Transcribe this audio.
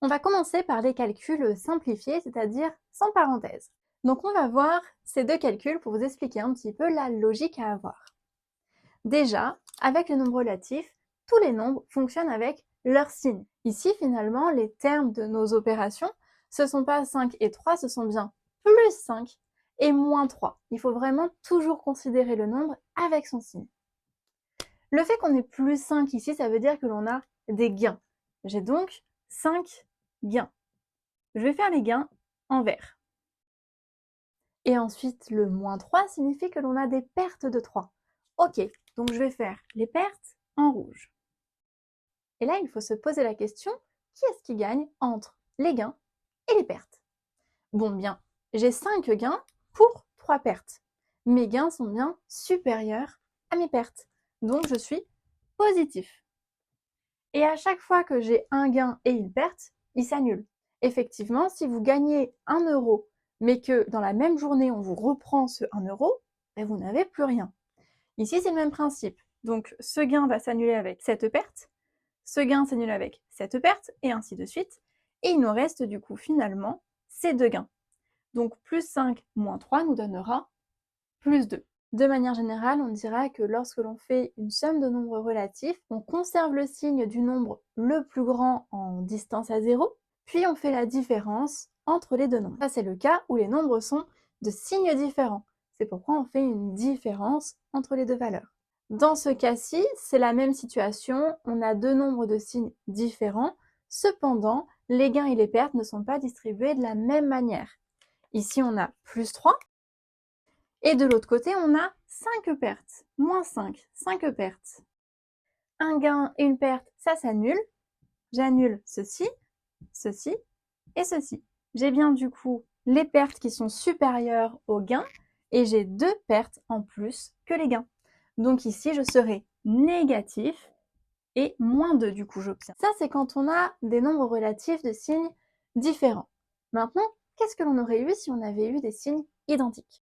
On va commencer par les calculs simplifiés, c'est-à-dire sans parenthèses. Donc on va voir ces deux calculs pour vous expliquer un petit peu la logique à avoir. Déjà, avec les nombres relatifs, tous les nombres fonctionnent avec leur signe. Ici, finalement, les termes de nos opérations, ce ne sont pas 5 et 3, ce sont bien plus 5 et moins 3. Il faut vraiment toujours considérer le nombre avec son signe. Le fait qu'on ait plus 5 ici, ça veut dire que l'on a des gains. J'ai donc 5 gains. Je vais faire les gains en vert. Et ensuite, le moins 3 signifie que l'on a des pertes de 3. Ok, donc je vais faire les pertes en rouge. Et là, il faut se poser la question, qui est-ce qui gagne entre les gains et les pertes? Bon, bien, j'ai 5 gains pour 3 pertes. Mes gains sont bien supérieurs à mes pertes. Donc, je suis positif. Et à chaque fois que j'ai un gain et une perte, ils s'annulent. Effectivement, si vous gagnez 1 euro, mais que dans la même journée, on vous reprend ce 1 euro, ben vous n'avez plus rien. Ici, c'est le même principe. Donc, ce gain va s'annuler avec cette perte, ce gain s'annule avec cette perte, et ainsi de suite. Et il nous reste du coup finalement ces deux gains. Donc, plus 5 moins 3 nous donnera plus 2. De manière générale, on dira que lorsque l'on fait une somme de nombres relatifs, on conserve le signe du nombre le plus grand en distance à 0, puis on fait la différence entre les deux nombres. Ça, c'est le cas où les nombres sont de signes différents. C'est pourquoi on fait une différence entre les deux valeurs. Dans ce cas-ci, c'est la même situation, on a deux nombres de signes différents, cependant, les gains et les pertes ne sont pas distribués de la même manière. Ici, on a plus 3, et de l'autre côté, on a 5 pertes, moins 5, 5 pertes. Un gain et une perte, ça s'annule. J'annule ceci, ceci et ceci. J'ai bien du coup les pertes qui sont supérieures aux gains et j'ai 2 pertes en plus que les gains. Donc ici, je serai négatif et moins 2 du coup j'obtiens. Ça, c'est quand on a des nombres relatifs de signes différents. Maintenant, qu'est-ce que l'on aurait eu si on avait eu des signes identiques?